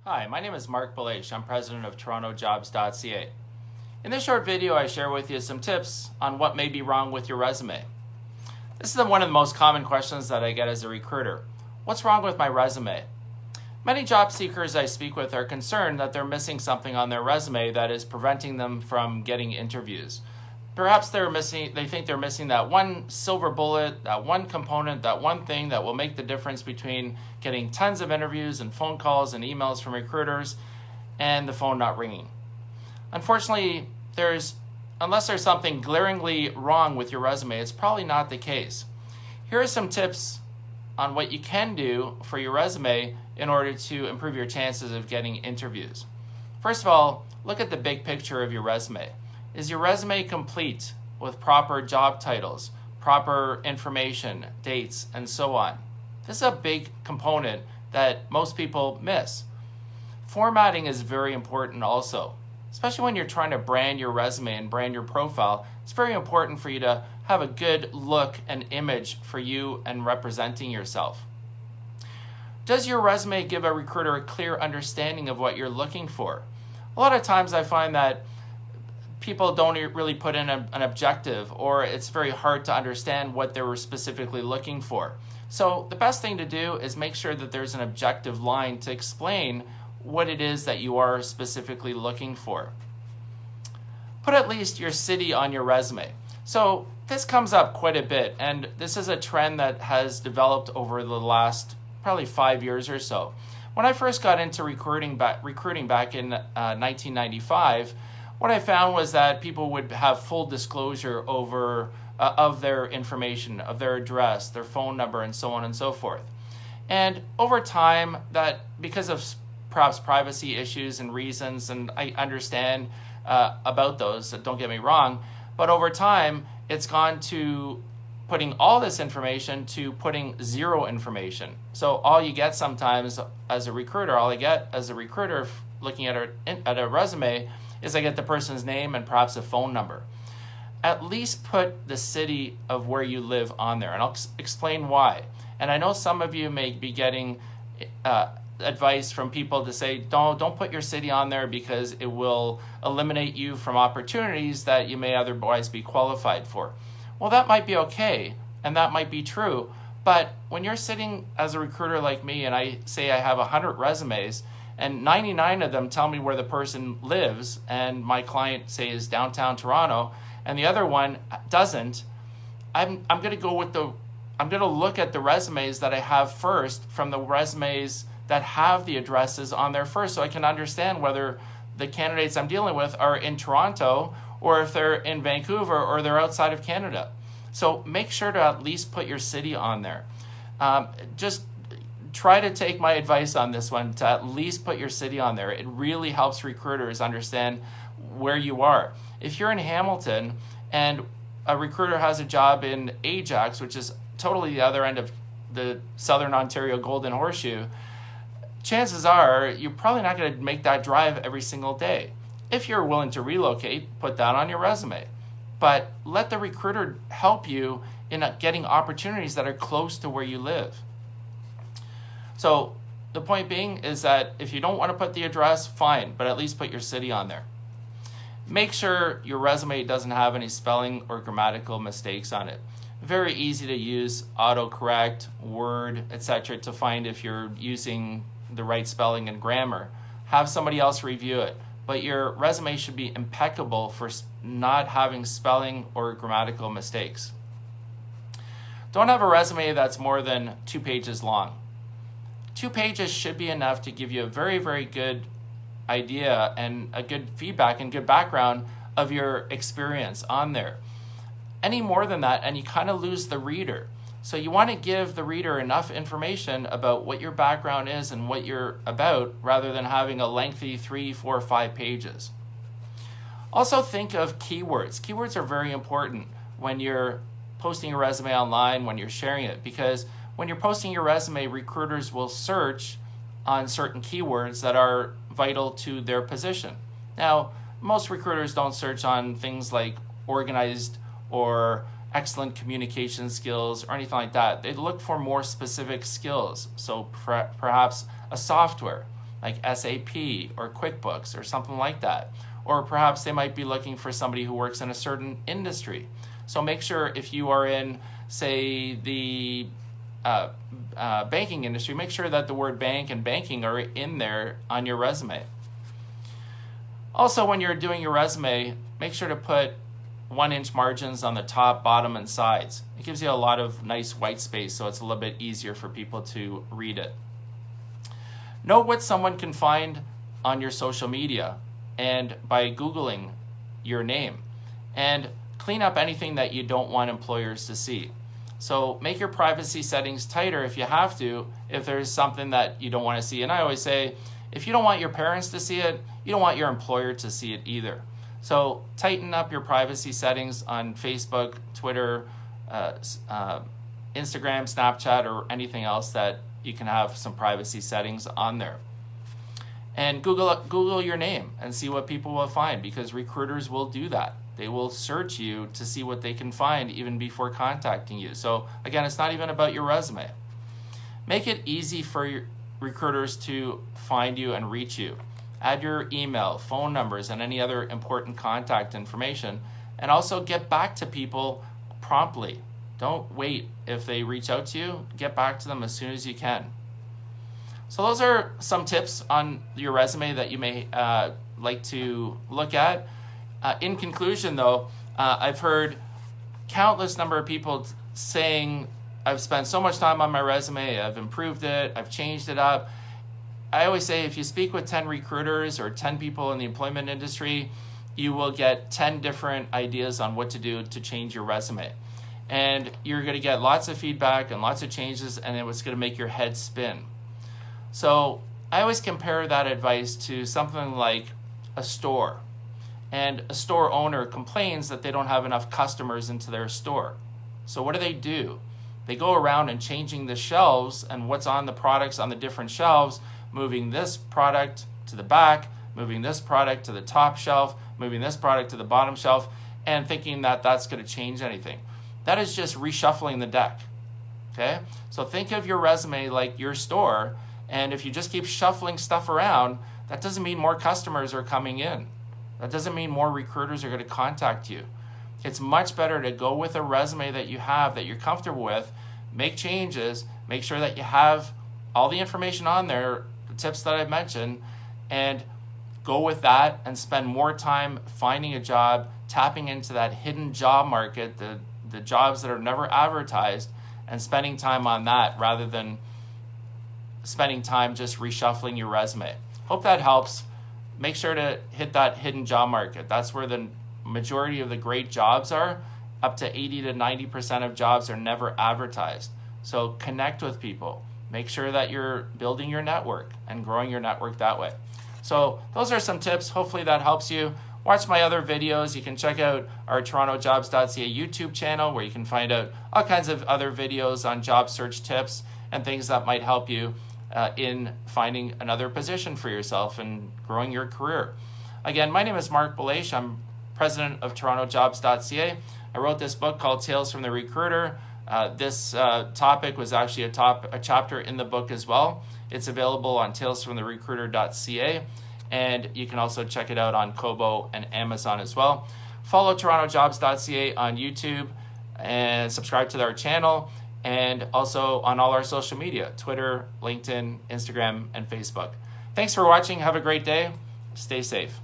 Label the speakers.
Speaker 1: Hi, my name is Mark Balaish. I'm president of TorontoJobs.ca. In this short video, I share with you some tips on what may be wrong with your resume. This is one of the most common questions that I get as a recruiter. What's wrong with my resume? Many job seekers I speak with are concerned that they're missing something on their resume that is preventing them from getting interviews. Perhaps they think they're missing that one silver bullet, that one component, that one thing that will make the difference between getting tons of interviews and phone calls and emails from recruiters and the phone not ringing. Unfortunately, unless there's something glaringly wrong with your resume, it's probably not the case. Here are some tips on what you can do for your resume in order to improve your chances of getting interviews. First of all, look at the big picture of your resume. Is your resume complete with proper job titles, proper information, dates, and so on? This is a big component that most people miss. Formatting is very important also, especially when you're trying to brand your resume and brand your profile. It's very important for you to have a good look and image for you and representing yourself. Does your resume give a recruiter a clear understanding of what you're looking for? A lot of times I find that people don't really put in an objective, or it's very hard to understand what they were specifically looking for. So the best thing to do is make sure that there's an objective line to explain what it is that you are specifically looking for. Put at least your city on your resume. So this comes up quite a bit, and this is a trend that has developed over the last probably 5 years or so. When I first got into recruiting back in 1995, what I found was that people would have full disclosure of their information, of their address, their phone number, and so on and so forth. And over time, that because of perhaps privacy issues and reasons, and I understand about those, don't get me wrong, but over time, it's gone to putting all this information to putting zero information. So all you get sometimes as a recruiter, looking at a resume, is I get the person's name and perhaps a phone number. At least put the city of where you live on there, and I'll explain why. And I know some of you may be getting advice from people to say, don't put your city on there because it will eliminate you from opportunities that you may otherwise be qualified for. Well, that might be okay, and that might be true, but when you're sitting as a recruiter like me and I say I have 100 resumes, and 99 of them tell me where the person lives, and my client, say, is downtown Toronto, and the other one doesn't, I'm going to look at the resumes that I have first from the resumes that have the addresses on there first, so I can understand whether the candidates I'm dealing with are in Toronto, or if they're in Vancouver, or they're outside of Canada. So make sure to at least put your city on there. Just try to take my advice on this one, to at least put your city on there. It really helps recruiters understand where you are. If you're in Hamilton and a recruiter has a job in Ajax, which is totally the other end of the Southern Ontario Golden Horseshoe, chances are you're probably not going to make that drive every single day. If you're willing to relocate, put that on your resume. But let the recruiter help you in getting opportunities that are close to where you live. So the point being is that if you don't want to put the address, fine, but at least put your city on there. Make sure your resume doesn't have any spelling or grammatical mistakes on it. Very easy to use autocorrect, Word, etc. to find if you're using the right spelling and grammar. Have somebody else review it. But your resume should be impeccable for not having spelling or grammatical mistakes. Don't have a resume that's more than 2 pages long. 2 pages should be enough to give you a very, very good idea and a good feedback and good background of your experience on there. Any more than that, and you kind of lose the reader. So you want to give the reader enough information about what your background is and what you're about, rather than having a lengthy 3, 4, 5 pages. Also think of keywords. Keywords are very important when you're posting a resume online, when you're sharing it, because when you're posting your resume, recruiters will search on certain keywords that are vital to their position. Now, most recruiters don't search on things like organized or excellent communication skills or anything like that. They look for more specific skills. So perhaps a software, like SAP or QuickBooks or something like that. Or perhaps they might be looking for somebody who works in a certain industry. So make sure if you are in, say, the banking industry, make sure that the word bank and banking are in there on your resume. Also, when you're doing your resume, make sure to put 1-inch margins on the top, bottom, and sides. It gives you a lot of nice white space, so it's a little bit easier for people to read it. Know what someone can find on your social media and by Googling your name. And clean up anything that you don't want employers to see. So make your privacy settings tighter if you have to, if there's something that you don't want to see. And I always say, if you don't want your parents to see it, you don't want your employer to see it either. So tighten up your privacy settings on Facebook, Twitter, Instagram, Snapchat, or anything else that you can have some privacy settings on there. And Google your name and see what people will find, because recruiters will do that. They will search you to see what they can find even before contacting you. So again, it's not even about your resume. Make it easy for your recruiters to find you and reach you. Add your email, phone numbers, and any other important contact information. And also get back to people promptly. Don't wait. If they reach out to you, get back to them as soon as you can. So those are some tips on your resume that you may like to look at. In conclusion, though, I've heard countless number of people saying, I've spent so much time on my resume, I've improved it, I've changed it up. I always say if you speak with 10 recruiters or 10 people in the employment industry, you will get 10 different ideas on what to do to change your resume. And you're going to get lots of feedback and lots of changes, and it's going to make your head spin. So I always compare that advice to something like a store. And a store owner complains that they don't have enough customers into their store. So what do? They go around and changing the shelves and what's on the products on the different shelves, moving this product to the back, moving this product to the top shelf, moving this product to the bottom shelf, and thinking that that's going to change anything. That is just reshuffling the deck. Okay? So think of your resume like your store, and if you just keep shuffling stuff around, that doesn't mean more customers are coming in. That doesn't mean more recruiters are going to contact you. It's much better to go with a resume that you have, that you're comfortable with, make changes, make sure that you have all the information on there, the tips that I mentioned, and go with that and spend more time finding a job, tapping into that hidden job market, the jobs that are never advertised, and spending time on that rather than spending time just reshuffling your resume. Hope that helps. Make sure to hit that hidden job market. That's where the majority of the great jobs are. Up to 80 to 90% of jobs are never advertised. So connect with people. Make sure that you're building your network and growing your network that way. So those are some tips. Hopefully that helps you. Watch my other videos. You can check out our TorontoJobs.ca YouTube channel, where you can find out all kinds of other videos on job search tips and things that might help you in finding another position for yourself and growing your career. Again, my name is Mark Belache. I'm president of TorontoJobs.ca. I wrote this book called Tales from the Recruiter. This topic was actually a chapter in the book as well. It's available on talesfromtherecruiter.ca, and you can also check it out on Kobo and Amazon as well. Follow TorontoJobs.ca on YouTube and subscribe to our channel, and also on all our social media, Twitter, LinkedIn, Instagram, and Facebook. Thanks for watching. Have a great day. Stay safe.